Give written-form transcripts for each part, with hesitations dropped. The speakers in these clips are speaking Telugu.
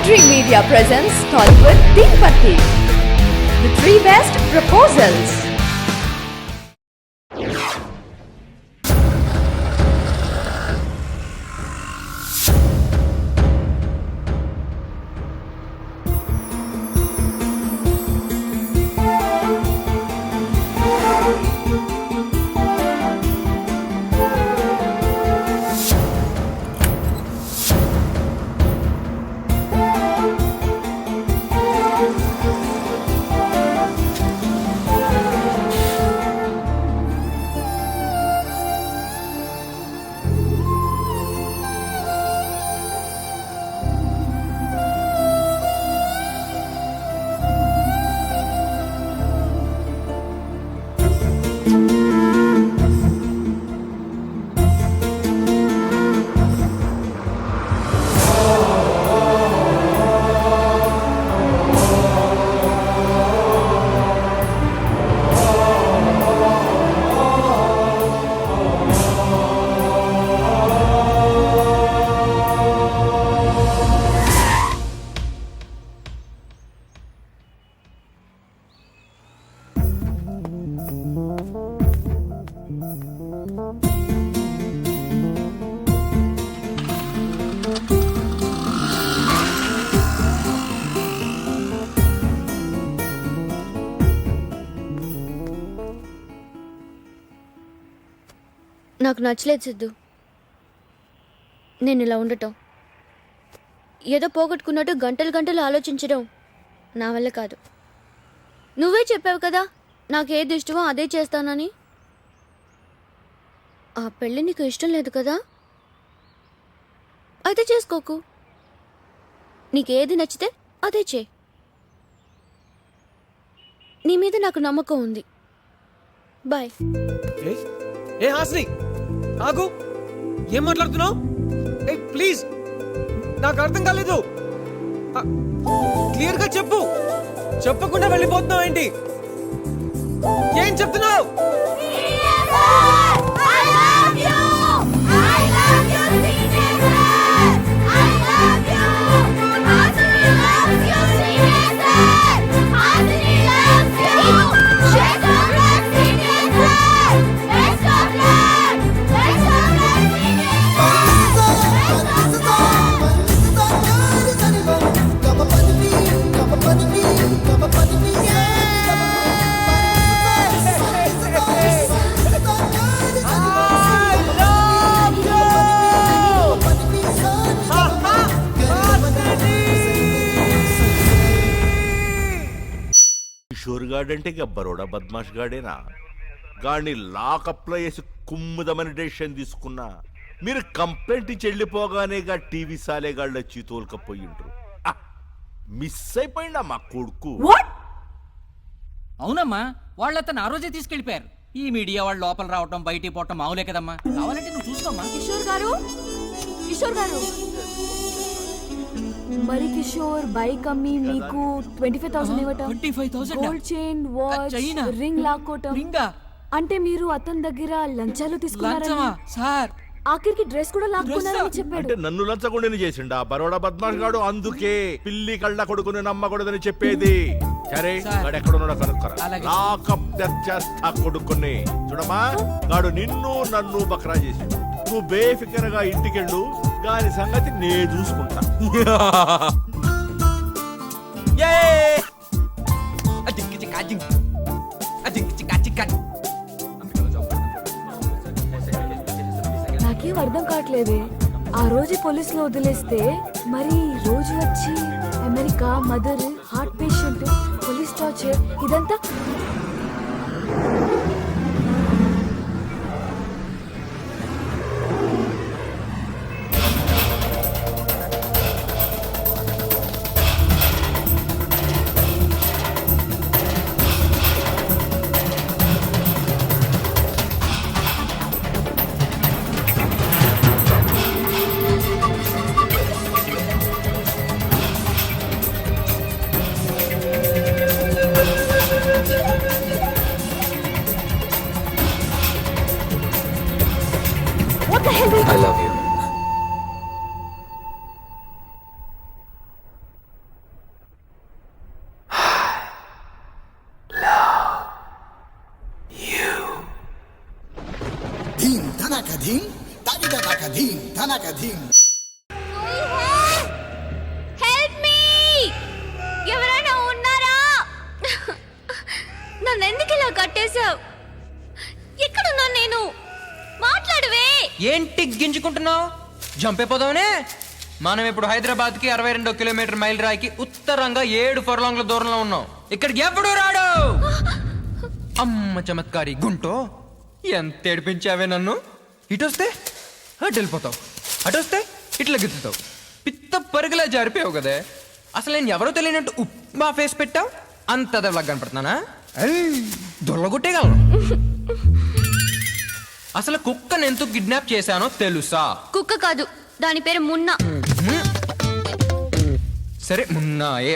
Dream Media presents Tollywood Deepati. The three best proposals. నాకు నచ్చలేదు సిద్ధు. నేను ఇలా ఉండటం, ఏదో పోగొట్టుకున్నట్టు గంటలు గంటలు ఆలోచించడం నా వల్ల కాదు. నువ్వే చెప్పావు కదా నాకు ఏది ఇష్టమో అదే చేస్తానని. ఆ పెళ్ళి నీకు ఇష్టం లేదు కదా, అయితే చేసుకోకు. నీకేది నచ్చితే అదే చే. నీ మీద నాకు నమ్మకం ఉంది. బాయ్. ఏ హాస్ని, ఆగు. ఏం మాట్లాడుతున్నావు? ఏ ప్లీజ్, నాకు అర్థం కాలేదు. క్లియర్ గా చెప్పు. చెప్పకుండా వెళ్ళిపోతున్నావు ఏంటి? ఏం చెప్తున్నావు? కిషోర్ గాడంటే ఇక బరోడా బద్మాష్ గాడేనా? గాడిని లాకప్లో వేసి కుమ్ముదమని డెసిషన్ తీసుకున్నా. మీరు కంప్లైంట్ ఇచ్చి వెళ్ళిపోగానేగా టీవీ సాలేగాళ్ళ వచ్చి తోలుకపోయిండ్రు. మిస్ అయిపోయిందా మా కొడుకు? అవునమ్మా, వాళ్ళు అతను ఆ రోజే తీసుకెళ్లిపోయారు. ఈ మీడియా వాళ్ళు లోపల రావటం బయటికి పోవటం మామూలే కదమ్మా. కావాలంటే నువ్వు చూసుకోమ్మా. కిషోర్ గారు, కిషోర్ గారు, మరి కిషోర్ బైక్ అమ్మి మీకు 25,000 ఇవ్వటం, 25,000 గోల్డ్ చైన్, వాచ్, రింగ్ లాక్కోవటం, రింగా అంటే మీరు అతని దగ్గర లంచాలు తీసుకున్నారని, సార్ ఆఖరికి డ్రెస్ కూడా లాక్కున్నారని చెప్పాడు. అంటే నన్ను లంచగొండని చేసిండా బరోడా బద్మాష్ గాడు? అందుకే పిల్లి కళ్ళ కొడుకుని నమ్మకూడదని చెప్పేది. సరే, గాడు ఎక్కడున్నాడో కనుక్కరా. లాకప్ డెత్ చేస్తా కొడుకుని. చూడమా, గాడు నిన్ను నన్ను బక్రా చేసి నువ్వు బేఫికరగా ఇంటికెళ్ళు. దాని సంగతి నే చూసుకుంటా. నాకేం అర్థం కావట్లేదే. ఆ రోజు పోలీసులు వదిలేస్తే మరి రోజు వచ్చి America, mother, heart patient, police torture, ఇదంతా ధీం తదిదక ధీం ధనక ధీం. Help me! ఎవరైనా ఉన్నారా? నన్ను ఎందుకు ఇలా కట్టేశావు? ఎక్కడున్నా నేను? మాట్లాడవే. ఏంటి గింజుకుంటున్నావు? జంప్ అయిపోదామనే. మనం ఇప్పుడు హైదరాబాద్ కి 62 కిలోమీటర్ మైల్ రాయికి ఉత్తరంగా 7 ఫర్లాంగ్ల దూరంలో ఉన్నాం. ఇక్కడికి ఎప్పుడు రాడు. అమ్మ చమత్కారి గుంటో, ఎంత ఏడిపించావే నన్ను. ఇటొస్తే అటు వెళ్ళిపోతావు, అటొస్తే ఇట్లా గిత్తుతావు. పిత్త పరుగులా జారిపోయావు కదే. అసలు నేను ఎవరో తెలియనట్టు ఉప్మా ఫేస్ పెట్టావు. అంత దెబ్బలాగా కనపడుతున్నానా? దొల్లగొట్టేయగలను. అసలు కుక్కను ఎందుకు కిడ్నాప్ చేశానో తెలుసా? కుక్క కాదు, దాని పేరు మున్నా. సరే మున్నాయే.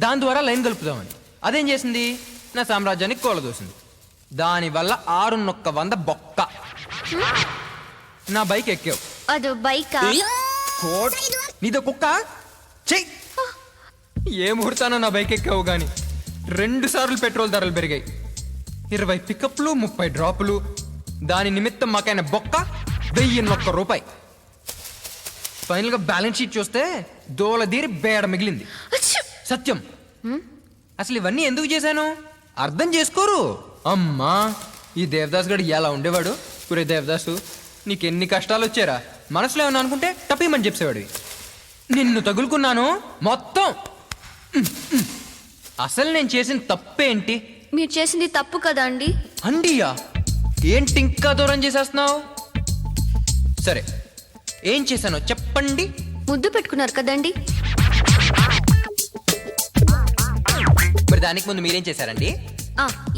దాని ద్వారా లైన్ కలుపుదామని అదేం చేసింది? నా సామ్రాజ్యానికి కూలదోసింది. దానివల్ల 600 బొక్క. నా బైక్ ఎక్కావు. అదో బైకా? నీదో కుక్క. చెయ్యి. ఏ ముహూర్తానో నా బైక్ ఎక్కావు గాని 2 సార్లు పెట్రోల్ ధరలు పెరిగాయి. 20 పికప్లు, 30 డ్రాపులు. దాని నిమిత్తం మాకైన బొక్క 1001 రూపాయి. ఫైనల్ గా బ్యాలెన్స్ షీట్ చూస్తే దోలదీరి బేడ మిగిలింది. సత్యం, అసలు ఇవన్నీ ఎందుకు చేశాను అర్థం చేసుకోరు. అమ్మా, ఈ దేవదాస్ గడు ఎలా ఉండేవాడు. పురే దేవదాసు, నీకెన్ని కష్టాలు వచ్చారా? మనసులో ఏమన్నా అనుకుంటే టపీమని చెప్పేవాడు. నిన్ను తగులుకున్నాను మొత్తం. అసలు నేను చేసిన తప్పేంటి? మీరు చేసింది తప్పు కదా అండి. అండియా, ఏంటి ఇంకా దూరం చేసేస్తున్నావు? సరే, ఏం చేశానో చెప్పండి. ముద్దు పెట్టుకున్నారు కదండి. మరి దానికి ముందు మీరేం చేశారండి?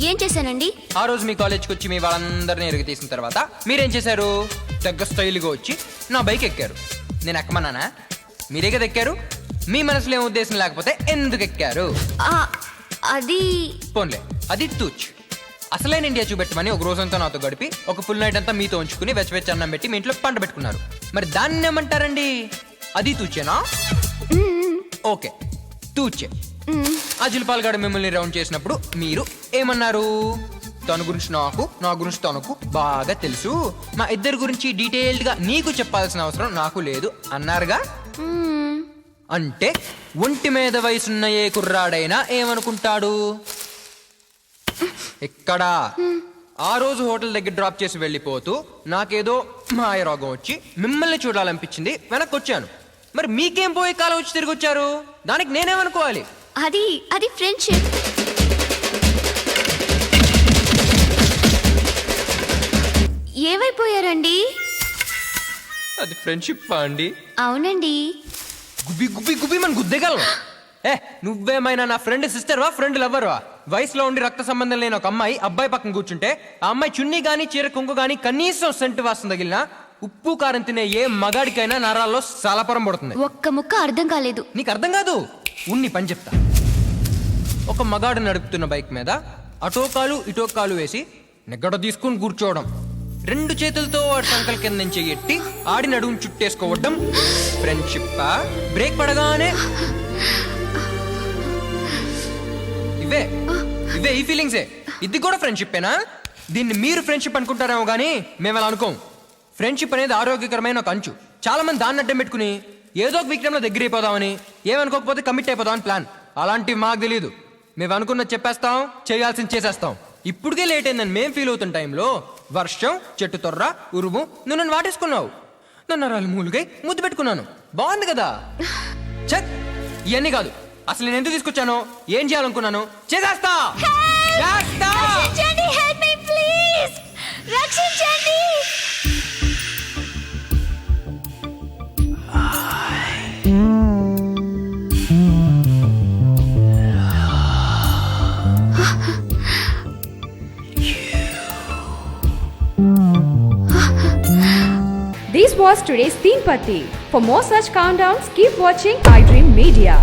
ఏం చేశానండి? ఆ రోజు మీ కాలేజ్కి వచ్చి మీ వాళ్ళందరినీ ఎరుగు తీసిన తర్వాత మీరేం చేశారు? దగ్గర స్టైల్గా వచ్చి నా బైక్ ఎక్కారు. నేను ఎక్కమన్నానా? మీరే కదా ఎక్కారు. మీ మనసులో ఏం ఉద్దేశం లేకపోతే ఎందుకు ఎక్కారు? అది పోన్లే, అది తూచ్. అసలైన ఇండియా చూపెట్టమని ఒక రోజంతా నాతో గడిపి ఒక ఫుల్ నైట్ అంతా మీతో ఉంచుకుని వెచ్చ అన్నం పెట్టి మీ ఇంట్లో పంట పెట్టుకున్నారు. మరి దాన్ని ఏమంటారండి? అది తూచేనా? ఓకే, తూచే. ఆ జిల్పాల్గాడు మిమ్మల్ని రౌండ్ చేసినప్పుడు మీరు ఏమన్నారు? తన గురించి నాకు, నా గురించి తనకు బాగా తెలుసు, మా ఇద్దరి గురించి డీటెయిల్డ్ గా నీకు చెప్పాల్సిన అవసరం నాకు లేదు అన్నారుగా. అంటే ఒంటి మీద వయసున్న ఏ కుర్రాడైనా ఏమనుకుంటాడు? ఇక్కడ ఆ రోజు హోటల్ దగ్గర డ్రాప్ చేసి వెళ్ళిపోతూ నాకేదో మాయ రోగం వచ్చి మిమ్మల్ని చూడాలనిపించింది, వెనక్కి వచ్చాను. మరి మీకేం పోయే కాలం వచ్చి తిరిగి వచ్చారు? దానికి నేనేమనుకోవాలి? అది ఫ్రెండ్షిప్. ఏమైపోయారండి? అది ఫ్రెండ్షిప్ అండి. అవునండి. గుబ్బి గుబ్బి గుబ్బి మన గుద్దేగలం. నువ్వేమైనా నా ఫ్రెండ్ సిస్టర్వా, ఫ్రెండ్ లవ్వర్వా? వయసులో ఉండి రక్త సంబంధం లేని ఒక అమ్మాయి అబ్బాయి పక్కన కూర్చుంటే ఆ అమ్మాయి చున్నీ గానీ చీర కొంగు గానీ కనీసం సెంటు వాసన తగిలినా ఉప్పు కారం తినే ఏ మగాడికైనా నరాల్లో సాలపరం పడుతుంది. ఒక్క ముక్క అర్థం కాలేదు. నీకు అర్థం కాదు, ఉన్ని పని చెప్తా. ఒక మగాడు నడుపుతున్న బైక్ మీద అటో కాలు ఇటో కాలు వేసి నిగ్గడ తీసుకుని కూర్చోవడం, 2 చేతులతో వాడి సంకల కింద నుంచి ఎట్టి ఆడి నడుము చుట్టేసుకోవడం ఫ్రెండ్షిప్. బ్రేక్ పడగానే ఇవే ఇవే ఈ ఫీలింగ్సే. ఇది కూడా ఫ్రెండ్షిప్పేనా? దీన్ని మీరు ఫ్రెండ్షిప్ అనుకుంటారేమో కానీ మేము అలా అనుకోం. ఫ్రెండ్షిప్ అనేది ఆరోగ్యకరమైన ఒక అంచు. చాలా మంది దాన్ని అడ్డం పెట్టుకుని ఏదో ఒక విక్రమంలో దగ్గర అయిపోదామని, ఏమనుకోకపోతే కమిట్ అయిపోదామని ప్లాన్. అలాంటివి మాకు తెలియదు. మేము అనుకున్నది చెప్పేస్తాం, చేయాల్సింది చేసేస్తాం. ఇప్పటికే లేట్ అయిందని మేము ఫీల్ అవుతున్న టైంలో వర్షం, చెట్టు తొర్ర, ఉరుము నువ్వు నన్ను వాటేసుకున్నావు. నన్ను నరాలు మూలుగై ముద్దు పెట్టుకున్నాను. బాగుంది కదా? చత్, ఇవన్నీ కాదు. అసలు నేను ఎందుకు తీసుకొచ్చానో, ఏం చేయాలనుకున్నాను చేసేస్తా. రక్షించండి, హెల్ప్ మీ ప్లీజ్, రక్షించండి. This was today's Teen Patti. For more such countdowns, keep watching iDream Media.